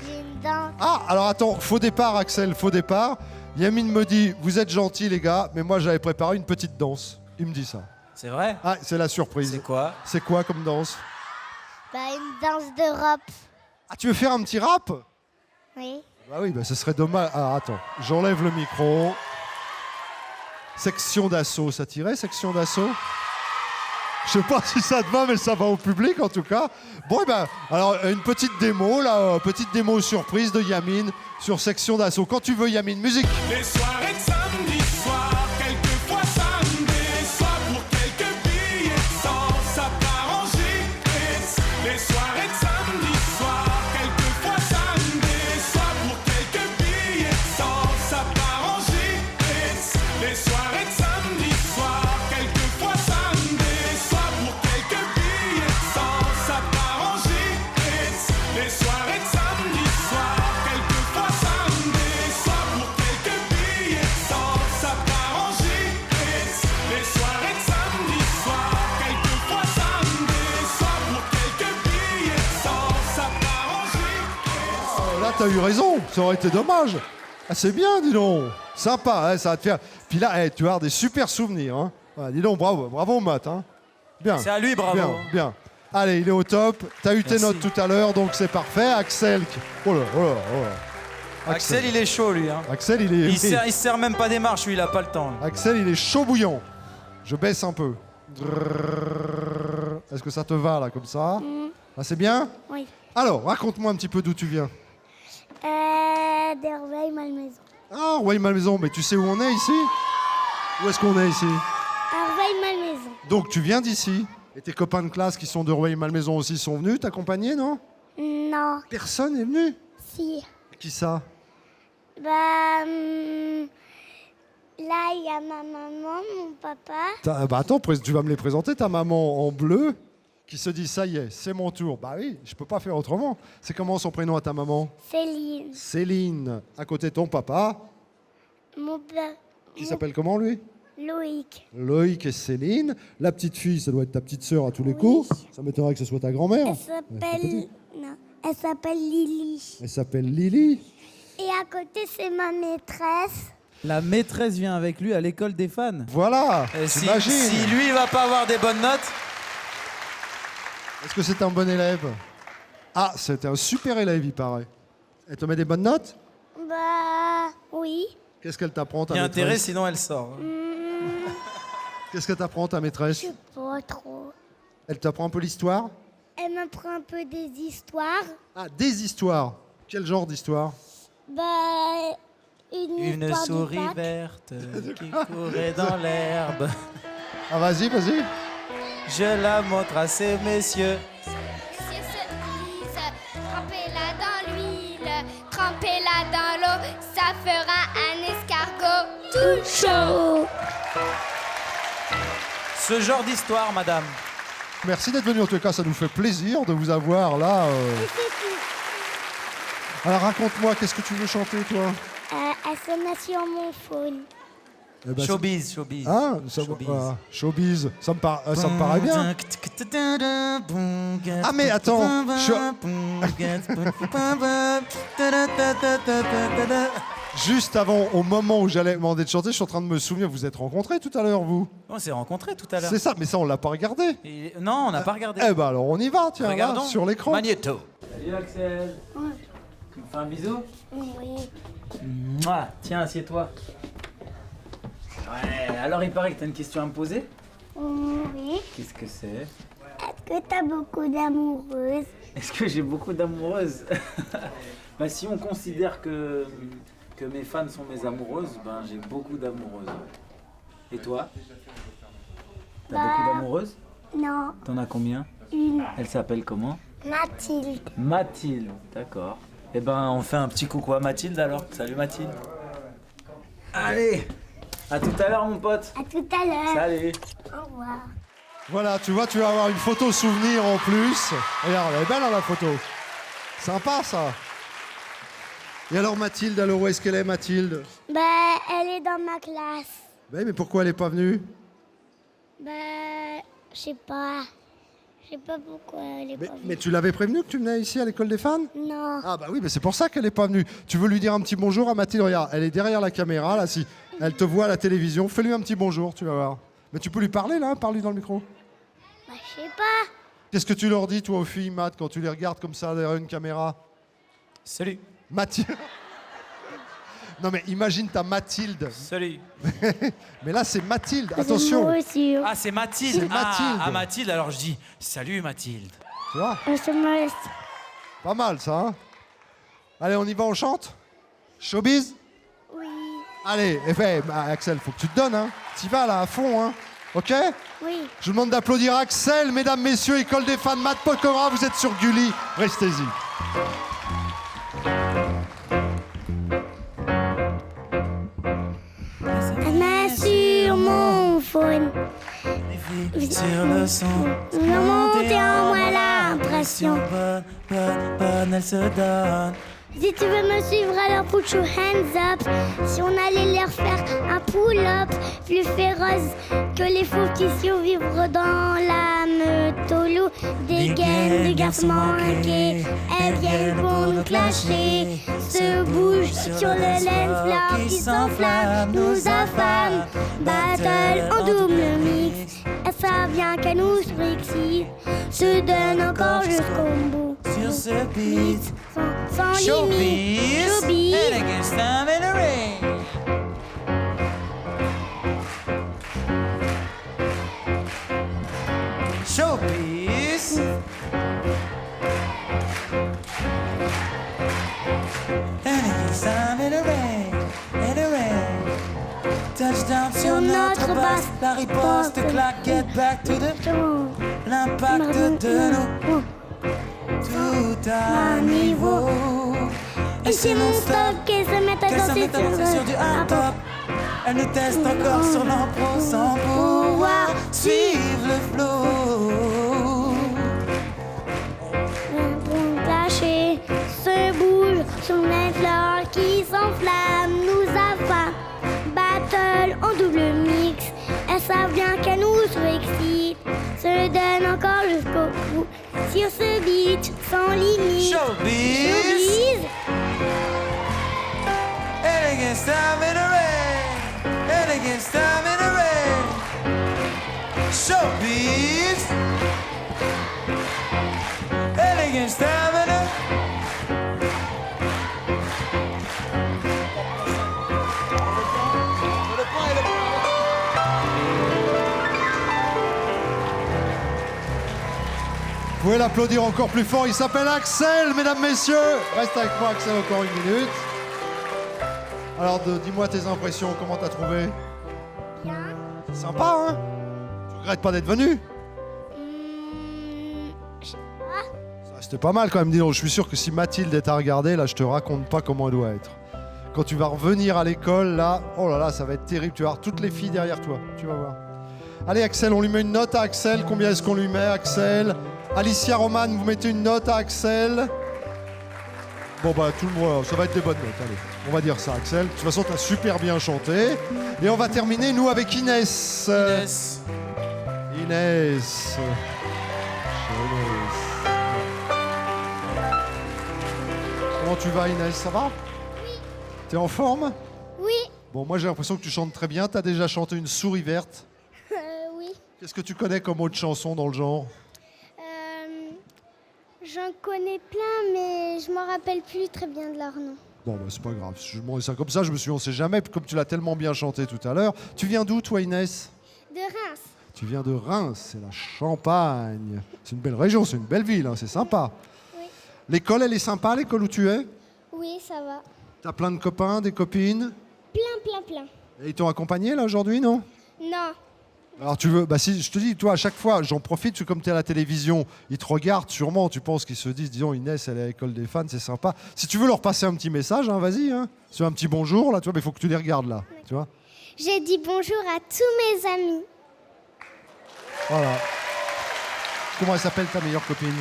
J'ai une dent. Ah, alors attends. Faux départ, Axel. Faux départ. Yamin me dit, vous êtes gentils, les gars, mais moi, j'avais préparé une petite danse. Il me dit ça. C'est vrai? Ah, c'est la surprise. C'est quoi? C'est quoi comme danse? Bah, une danse d'Europe. Ah, tu veux faire un petit rap? Oui. Bah oui, bah ce serait dommage. Ah, attends, j'enlève le micro. Section d'assaut, ça tirait, section d'assaut? Je sais pas si ça te va, mais ça va au public en tout cas. Bon, et ben, alors une petite démo, là, petite démo surprise de Yamin sur section d'assaut. Quand tu veux, Yamin, musique. Les soirées de samedi soir, quelquefois ça me déçoit pour quelques billets de sang, ça part en gîte. Les soirées de samedi soir, quelquefois ça me déçoit pour quelques billets de sang, ça part en gîte. Les soirées de samedi soir, quelquefois ça me déçoit pour quelques billets de sang, ça part en gîte. Les soirées de samedi soir, quelquefois ça me déçoit pour quelques billets de sang, ça part en gîte. Les soirées de samedi soir, quelquefois ça me déçoit pour quelques billets de sang, ça part en gîte. Oh, là, t'as eu raison, ça aurait été dommage. Ah, c'est bien, dis donc. Sympa, hein, ça va te faire. Puis là, tu vas avoir des super souvenirs. Hein. Voilà, dis donc, bravo, bravo, Matt. Hein. Bien. C'est à lui, bravo. Bien, bien. Allez, il est au top. T'as eu tes Merci. notes tout à l'heure, donc c'est parfait. Axel. Oh là, oh là, oh là. Axel, il est chaud, lui. Hein. Axel, il est. Il se sert même pas des marches, lui, il a pas le temps. Axel, il est chaud bouillant. Je baisse un peu. Est-ce que ça te va, là, comme ça? Ah, c'est bien? Oui. Alors, raconte-moi un petit peu d'où tu viens. D'Herveil-Malmaison. Ah, Rueil-Malmaison, mais tu sais où on est ici? Où est-ce qu'on est ici? Herveil-Malmaison. Donc, tu viens d'ici. Et tes copains de classe qui sont de Rueil-Malmaison aussi sont venus t'accompagner, non? Non. Personne n'est venu? Si. Qui ça? Bah, là, il y a ma maman, mon papa. Bah attends, tu vas me les présenter, ta maman en bleu qui se dit ça y est, c'est mon tour. Bah oui, je peux pas faire autrement. C'est comment son prénom à ta maman? Céline. Céline. À côté de ton papa, Mon père. qui s'appelle comment lui? Loïc. Loïc et Céline. La petite fille, ça doit être ta petite sœur à tous les coups. Ça m'étonnerait que ce soit ta grand-mère. Elle s'appelle. Non. Elle s'appelle Lily. Elle s'appelle Lily. Et à côté, c'est ma maîtresse. La maîtresse vient avec lui à l'école des fans. Voilà, Et si t'imagines. lui, il va pas avoir des bonnes notes, Est-ce que c'est un bon élève? Ah, c'était un super élève, il paraît. Elle te met des bonnes notes? Bah, oui. Qu'est-ce qu'elle t'apprend, ta il y a maîtresse? intérêt, sinon elle sort. Qu'est-ce que t'apprend, ta maîtresse? Je sais pas trop. Elle t'apprend un peu l'histoire? Elle m'apprend un peu des histoires. Ah, des histoires. Quel genre d'histoire? Bah, une Une histoire souris de Pâques. verte qui courait dans l'herbe. Ah, vas-y, vas-y. Je la montre à ces messieurs. Monsieur se glisse, trempez-la dans l'huile, trempez-la dans l'eau, ça fera un escargot tout chaud. Ce genre d'histoire, madame. Merci d'être venu. En tout cas, ça nous fait plaisir de vous avoir là. Alors, raconte-moi, qu'est-ce que tu veux chanter, toi? Elle se met sur mon phone. Eh ben, Showbiz, showbiz. c'est- Ah, ça, Showbiz. Showbiz. Ça me paraît bien. Ah, mais attends, Juste avant, au moment où j'allais demander de chanter, je suis en train de me souvenir, vous êtes rencontrés tout à l'heure, vous? On s'est rencontrés tout à l'heure. C'est ça, mais ça, on l'a pas regardé. Non, on n'a pas regardé. Eh ben alors, on y va, tiens, là, Regardons. sur l'écran. Magnéto. Salut Axel. Tu me fais un bisou? Oui. Mouah. Tiens, assieds-toi. Ouais, alors il paraît que t'as une question à me poser. Oui. Qu'est-ce que c'est? que t'as beaucoup d'amoureuses? Est-ce que j'ai beaucoup d'amoureuses? Bah, si on considère que mes fans sont mes amoureuses, ben j'ai beaucoup d'amoureuses. Et toi? T'as beaucoup d'amoureuses? Non, T'en as combien? une. Elle s'appelle comment? Mathilde. Mathilde, d'accord. Eh ben, on fait un petit coucou à Mathilde alors. Salut Mathilde. Allez, à tout à l'heure mon pote. À tout à l'heure. Salut. Au revoir. Voilà, tu vois, tu vas avoir une photo souvenir en plus. Regarde, elle est belle, hein, la photo. Sympa, ça. Et alors, Mathilde, alors où est-ce qu'elle est, Mathilde? Bah, elle est dans ma classe. Ben, mais pourquoi elle n'est pas venue? Bah, je sais pas. Je sais pas pourquoi elle est pas Mais venue. tu l'avais prévenue que tu venais ici à l'école des fans? Non. Ah bah oui, mais c'est pour ça qu'elle n'est pas venue. Tu veux lui dire un petit bonjour à Mathilde? Regarde, elle est derrière la caméra, là, si elle te voit à la télévision. Fais-lui un petit bonjour, tu vas voir. Mais tu peux lui parler, là, parle-lui dans le micro. Bah, je sais pas. Qu'est-ce que tu leur dis, toi, aux filles, Matt, quand tu les regardes comme ça derrière une caméra? Salut. Mathilde. Non, mais imagine ta Mathilde. Salut. Mais là, c'est Mathilde, attention. Moi aussi. Ah, c'est Mathilde. C'est Mathilde. Ah, Mathilde, alors je dis salut Mathilde. Tu vois? C'est moi. Pas mal, ça, hein? Allez, on y va, on chante? Showbiz? Oui. Allez, eh ben, Axel, faut que tu te donnes, hein? T'y vas, là, à fond, hein? OK? Oui. Je vous demande d'applaudir Axel, mesdames, messieurs, école des fans, Matt Pokora, vous êtes sur Gulli, restez-y. Elle m'a sur mon phone. Sur le son, Remonter en moi l'impression. bonne, elle se donne. Si tu veux me suivre, alors put your hands up. Si on allait leur faire un pull-up, plus féroce que les fous qui survivent dans la meute au loup. Des gaines de garçons manqués, elles viennent pour nous clasher. Se bougent sur le lens floor qui s'enflamme, nous affame. Battle en double mix, elles savent bien qu'elles nous frixient. Se donne encore jusqu'au bout. Sur ce beat, Sans limite, showbiz. against time in the rain. Showbiz. Against time in the rain, in the rain. Touchdown sur notre base, la riposte claque, get back to the... L'impact de nous, tout à niveau. Et c'est mon stock qui se met à Qu'elle se danser met à danser sur du hip-hop. Elle nous teste encore sur l'impro sans pouvoir suivre le flow. Lâché, se bouge sur les fleurs qui s'enflamment, nous affame. Battle en double mix, elles savent bien qu'elles nous surexcitent. Se donne encore jusqu'au bout, sur ce beat sans limite. Showbiz. Showbiz. And against time in the rain. And against time in the rain. Showbiz. And against time in the... Vous pouvez l'applaudir encore plus fort, il s'appelle Axel, mesdames, messieurs. Reste avec moi, Axel, encore une minute. Alors, dis-moi tes impressions, comment t'as trouvé? Bien. Sympa, hein? Tu regrettes pas d'être venu? Je sais pas. C'était pas mal quand même, dis donc. Je suis sûr que si Mathilde est à regarder, là, je te raconte pas comment elle doit être. Quand tu vas revenir à l'école, là, oh là là, ça va être terrible. Tu vas avoir toutes les filles derrière toi, tu vas voir. Allez, Axel, on lui met une note à Axel. Combien est-ce qu'on lui met, Axel? Alicia Roman, vous mettez une note à Axel. Bon, bah, tout le monde, ça va être des bonnes notes. Allez, on va dire ça, Axel. De toute façon, t'as super bien chanté. Et on va terminer, nous, avec Inès. Inès. Inès. Comment tu vas, Inès? Ça va? Oui. T'es en forme? Oui. Bon, moi, j'ai l'impression que tu chantes très bien. T'as déjà chanté une souris verte. Oui. Qu'est-ce que tu connais comme autre chanson dans le genre? J'en connais plein, mais je m'en rappelle plus très bien de leur nom. Bon, bah, c'est pas grave. Je demandais ça comme ça, je me suis dit, on sait jamais, comme tu l'as tellement bien chanté tout à l'heure. Tu viens d'où, toi, Inès? De Reims. Tu viens de Reims, c'est la Champagne. C'est une belle région, c'est une belle ville, hein, c'est sympa. Oui. L'école, elle est sympa, l'école où tu es? Oui, ça va. T'as plein de copains, des copines? Plein. Et ils t'ont accompagné là aujourd'hui, non? Non. Alors tu veux, bah si je te dis, toi à chaque fois, j'en profite, parce que comme tu es à la télévision, ils te regardent sûrement, tu penses qu'ils se disent, disons Inès, elle est à l'école des fans, c'est sympa. Si tu veux leur passer un petit message, hein, vas-y, hein. Tu veux un petit bonjour là, tu vois, mais il faut que tu les regardes là, tu vois. J'ai dit bonjour à tous mes amis. Voilà. Comment elle s'appelle ta meilleure copine?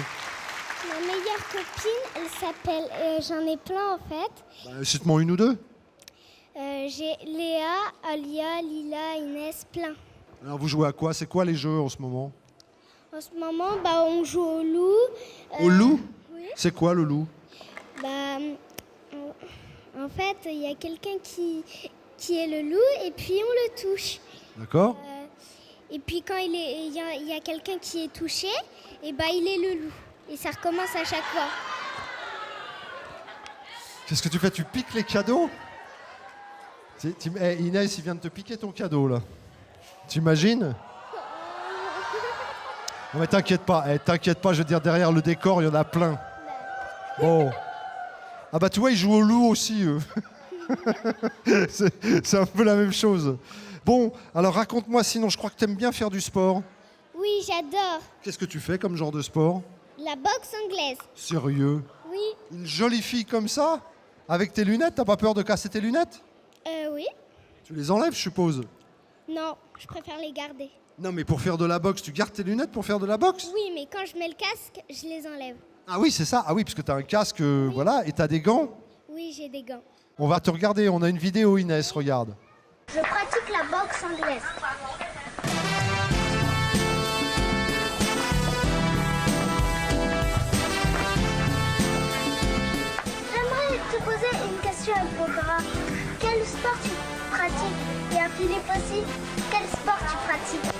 Ma meilleure copine, elle s'appelle... j'en ai plein en fait. Bah, cite-moi une ou deux. J'ai Léa, Alia, Lila, Inès, plein. Alors vous jouez à quoi? C'est quoi les jeux en ce moment? En ce moment, on joue au loup. Au loup? Oui. C'est quoi le loup? En fait, il y a quelqu'un qui est le loup et puis on le touche. D'accord. Et puis quand il y a quelqu'un qui est touché, et il est le loup. Et ça recommence à chaque fois. Qu'est-ce que tu fais? Tu piques les cadeaux? Inès, il vient de te piquer ton cadeau là. T'imagines? Non mais t'inquiète pas, je veux dire, derrière le décor, il y en a plein. Bon. Ah bah tu vois, ils jouent au loup aussi, eux. c'est un peu la même chose. Bon, alors raconte-moi, sinon je crois que t'aimes bien faire du sport. Oui, j'adore. Qu'est-ce que tu fais comme genre de sport? La boxe anglaise. Sérieux? Oui. Une jolie fille comme ça? Avec tes lunettes, t'as pas peur de casser tes lunettes? Oui. Tu les enlèves, je suppose? Non, je préfère les garder. Non mais pour faire de la boxe, tu gardes tes lunettes pour faire de la boxe? Oui, mais quand je mets le casque, je les enlève. Ah oui, c'est ça. Ah oui, parce que t'as un casque, voilà, et t'as des gants. Oui, j'ai des gants. On va te regarder, on a une vidéo, Inès, regarde. Je pratique la boxe anglaise. J'aimerais te poser une question à Pokora. Quel sport tu pratiques? Et à Philippe aussi, quel sport tu pratiques?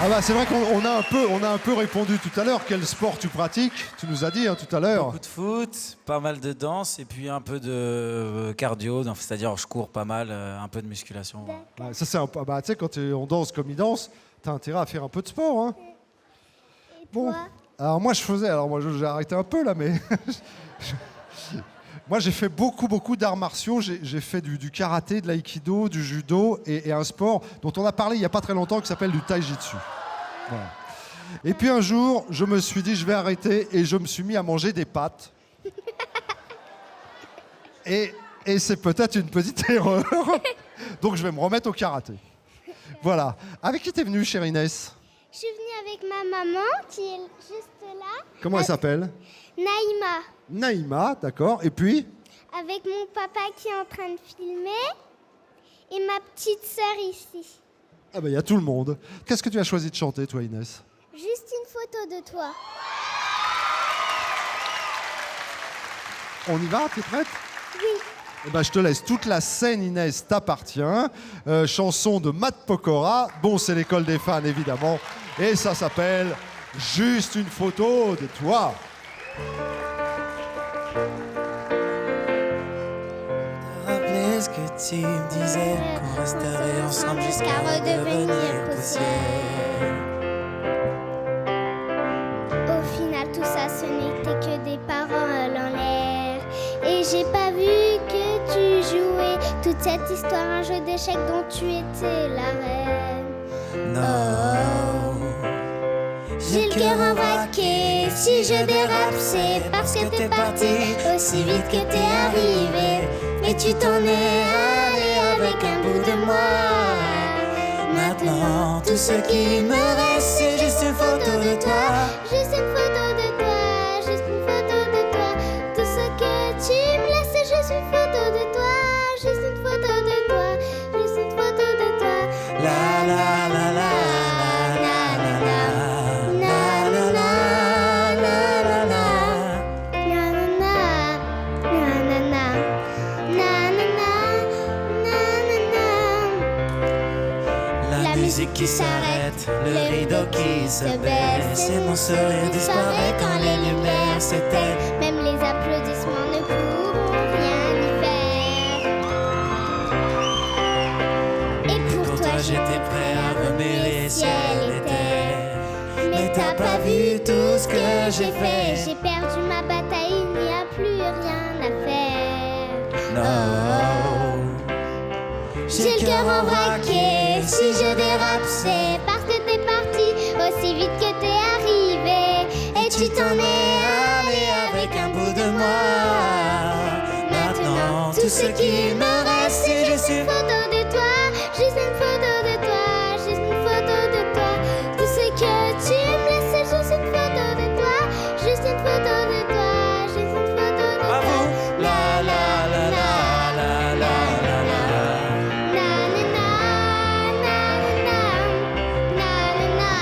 Ah bah c'est vrai qu'on a un peu répondu tout à l'heure. Quel sport tu pratiques? Tu nous as dit hein, tout à l'heure. Beaucoup de foot, pas mal de danse et puis un peu de cardio, donc c'est-à-dire je cours pas mal, un peu de musculation. Ouais, ça c'est bah tu sais quand on danse comme il danse, t'as intérêt à faire un peu de sport. Hein. Et Bon. toi? Alors moi j'ai arrêté un peu là, mais moi j'ai fait beaucoup d'arts martiaux. J'ai fait du karaté, de l'aïkido, du judo et un sport dont on a parlé il y a pas très longtemps qui s'appelle du taijitsu. Voilà. Et puis un jour, je me suis dit je vais arrêter et je me suis mis à manger des pâtes. Et c'est peut-être une petite erreur. Donc je vais me remettre au karaté. Voilà. Avec qui t'es venue, chère Inès? Je suis venue avec ma maman qui est juste là. Comment elle s'appelle? Naïma. Naïma, d'accord. Et puis? Avec mon papa qui est en train de filmer. Et ma petite sœur ici. Ah bah il y a tout le monde. Qu'est-ce que tu as choisi de chanter, toi, Inès? Juste une photo de toi. On y va? T'es prête? Oui. Eh ben, je te laisse. Toute la scène, Inès, t'appartient. Chanson de Matt Pokora. Bon, c'est l'école des fans, évidemment. Et ça s'appelle Juste une photo de toi. Rappelez ce que tu me disais, qu'on resterait ensemble jusqu'à redevenir poussière. Au final, tout ça, ce n'était que des paroles en l'air. Et j'ai pas vu que tu jouais toute cette histoire, un jeu d'échecs dont tu étais la reine. Non, J'ai le cœur en vrac. Si je dérape, c'est parce que t'es parti aussi vite que t'es arrivé. Mais tu t'en es allé avec un bout de moi. maintenant tout ce qui me reste c'est juste une photo de toi. Juste une photo de toi, juste une photo de toi. Tout ce que tu me laisses, c'est juste une photo de toi. Juste une photo de toi, juste une photo de toi. La la la la qui s'arrête, le rideau qui se baisse et mon sourire disparaît quand les lumières s'éteignent. Même les applaudissements ne pourront rien y faire. Et pour toi j'étais prêt à remuer ciel et terre. Mais t'as pas vu tout ce que j'ai fait. J'ai perdu ma bataille, il n'y a plus rien à faire. Non. J'ai le cœur en vrac, si je dérape, c'est parce que t'es parti aussi vite que t'es arrivé. Et tu t'en es allé avec un bout de moi. Maintenant, tout ce qui me reste, c'est juste une photo de toi, juste une photo de toi, juste une photo de toi. Tout ce que tu me laisses, c'est juste une photo de toi, juste une photo de toi, juste une photo de toi. Bravo. La la la la la la la la. Na na na na na na na na na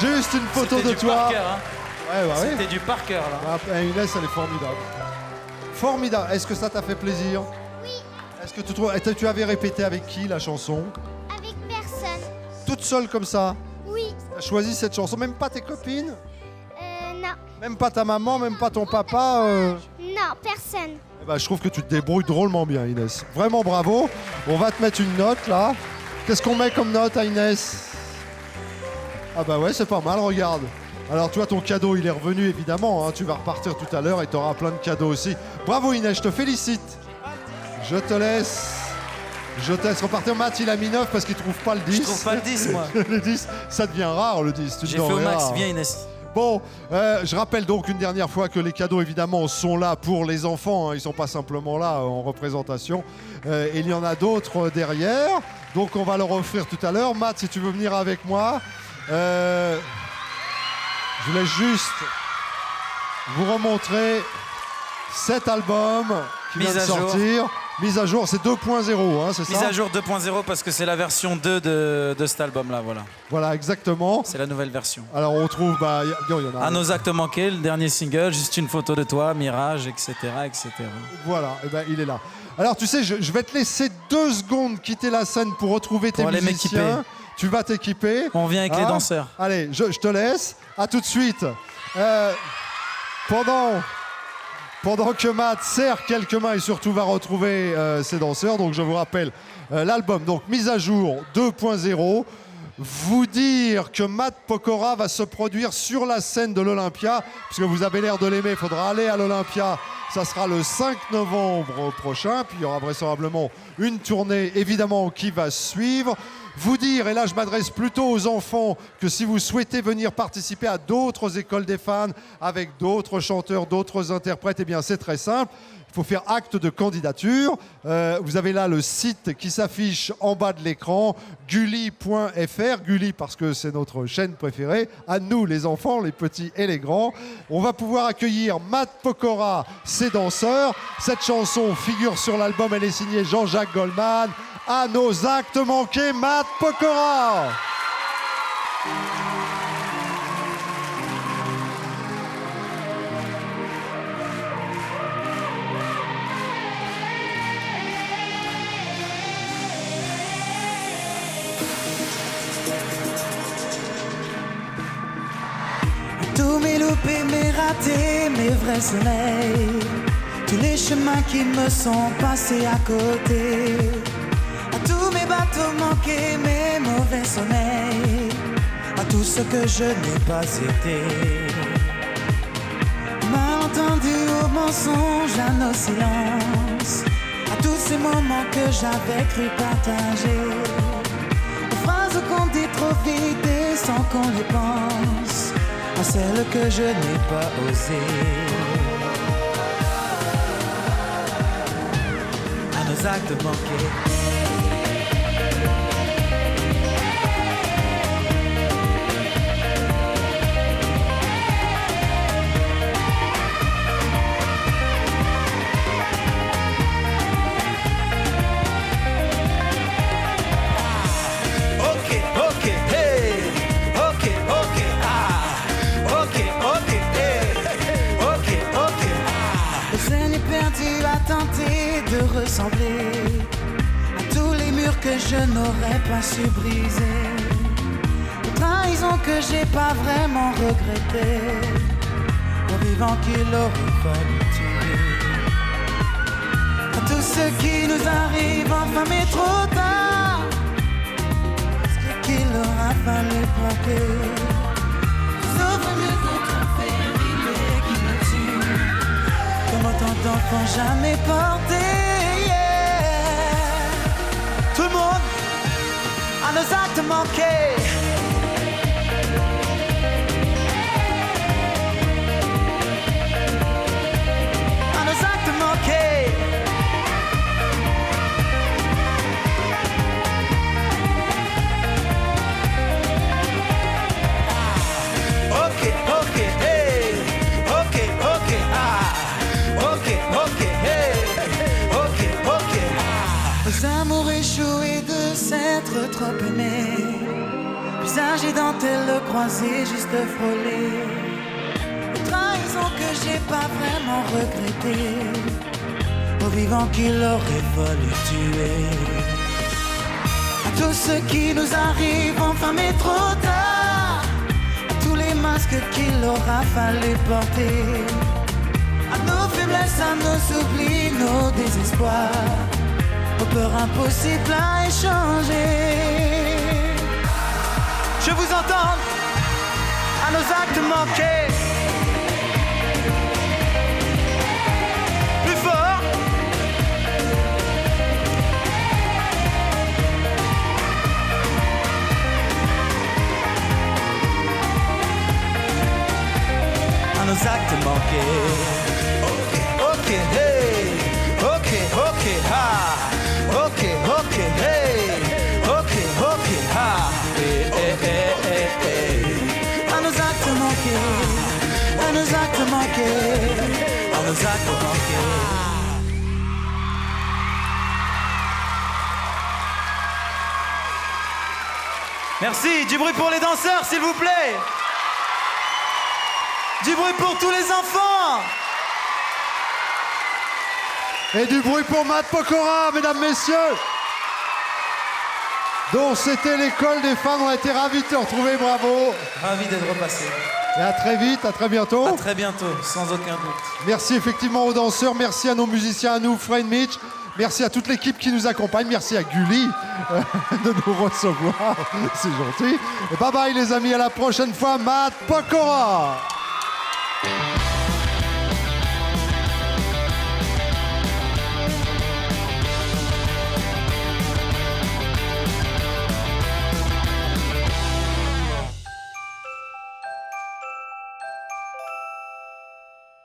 Juste une photo C'était de du toi. par cœur, hein. Ouais, bah oui. C'était du par cœur là. Ah, Inès, elle est formidable. Formidable. Est-ce que ça t'a fait plaisir? Oui, Est-ce que tu trouves... Et tu avais répété avec qui la chanson? avec personne. Toute seule comme ça? Oui, T'as choisi cette chanson? Même pas tes copines? non, Même pas ta maman? Même pas ton papa? non, personne. Eh ben, je trouve que tu te débrouilles drôlement bien, Inès. Vraiment bravo. On va te mettre une note là. Qu'est-ce qu'on met comme note à Inès? Ah bah ouais, c'est pas mal, regarde. Alors toi, ton cadeau, il est revenu évidemment. Hein. Tu vas repartir tout à l'heure et tu auras plein de cadeaux aussi. Bravo Inès, je te félicite. Je te laisse repartir. Matt, il a mis 9 parce qu'il trouve pas le 10. Je trouve pas le 10 moi. Le 10, ça devient rare le 10. J'ai fait au max, viens Inès. Bon, je rappelle donc une dernière fois que les cadeaux, évidemment, sont là pour les enfants. Hein. Ils ne sont pas simplement là en représentation. Il y en a d'autres derrière. Donc, on va leur offrir tout à l'heure. Matt, si tu veux venir avec moi. Je voulais juste vous remontrer cet album qui vient de sortir. Mise à jour, c'est 2.0, hein, c'est ça? Mise à jour 2.0 parce que c'est la version 2 de cet album-là, voilà. Voilà, exactement. C'est la nouvelle version. Alors, on trouve... Bah, y en a À nos actes manqués, le dernier single, juste une photo de toi, Mirage, etc. etc. Voilà, et ben, il est là. Alors, tu sais, je vais te laisser 2 secondes quitter la scène pour retrouver tes Pour aller musiciens. m'équiper. Tu vas t'équiper. On vient avec les Hein? danseurs. Allez, je te laisse. À tout de suite. Pendant que Matt serre quelques mains et surtout va retrouver ses danseurs, donc je vous rappelle l'album, donc mise à jour 2.0. Vous dire que Matt Pokora va se produire sur la scène de l'Olympia, puisque vous avez l'air de l'aimer, il faudra aller à l'Olympia. Ça sera le 5 novembre prochain, puis il y aura vraisemblablement une tournée, évidemment, qui va suivre. Vous dire, et là je m'adresse plutôt aux enfants, que si vous souhaitez venir participer à d'autres écoles des fans, avec d'autres chanteurs, d'autres interprètes, eh bien c'est très simple. Il faut faire acte de candidature. Vous avez là le site qui s'affiche en bas de l'écran, gulli.fr. Gulli parce que c'est notre chaîne préférée. À nous, les enfants, les petits et les grands. On va pouvoir accueillir Matt Pokora, ses danseurs. Cette chanson figure sur l'album. Elle est signée Jean-Jacques Goldman. À nos actes manqués, Matt Pokora. Tous mes loupés, mes ratés, mes vrais soleils, tous les chemins qui me sont passés à côté, à tous mes bateaux manqués, mes mauvais sommeils, à tout ce que je n'ai pas été, malentendu aux mensonges, à nos silences, à tous ces moments que j'avais cru partager, aux phrases qu'on dit trop vite et sans qu'on les pense, à celles que je n'ai pas osées, à nos actes manqués. Tenter de ressembler à tous les murs que je n'aurais pas su briser, trahison que j'ai pas vraiment regretté. Au vivant qu'il aurait fallu tuer. À tout ce qui nous arrive, enfin mais trop tard. Ce qu'il aura fallu porter. Sauf mieux contre péril qui me tue. Comme autant d'enfants jamais portés. Yeah. Tout le monde à nos actes manqués. À nos actes manqués. Ok, ok, hey. Ok, ok, ah. Ok, ok, hey. Ok, ok, ah. Aux amours échoués de s'être trop aimé. Visage et dentelle croisée, juste frôlé. Une trahison que j'ai pas vraiment regretté. Au vivant qu'il aurait fallu tuer. À tout ce qui nous arrive, enfin mais trop tard. À tous les masques qu'il aura fallu porter. À nos faiblesses, à nos oublis, nos désespoirs. Aux peurs impossibles à échanger. Je vous entends à nos actes manqués. Plus fort. À nos actes manqués. Ok, ok, hey. Ok, ok, ah. Ok, ok, hey. Ok, ok, ah. À nos actes manqués. À nos actes manqués. À nos actes manqués. Merci, du bruit pour les danseurs, s'il vous plaît. Du bruit pour tous les enfants. Et du bruit pour Matt Pokora, mesdames, messieurs. Donc c'était l'école des fans, on a été ravis de te retrouver, bravo. Ravi d'être repassé. Et à très vite, à très bientôt. À très bientôt, sans aucun doute. Merci effectivement aux danseurs, merci à nos musiciens, à nous, Fred Mitch. Merci à toute l'équipe qui nous accompagne, merci à Gulli de nous recevoir, c'est gentil. Et bye bye les amis, à la prochaine fois, Matt Pokora.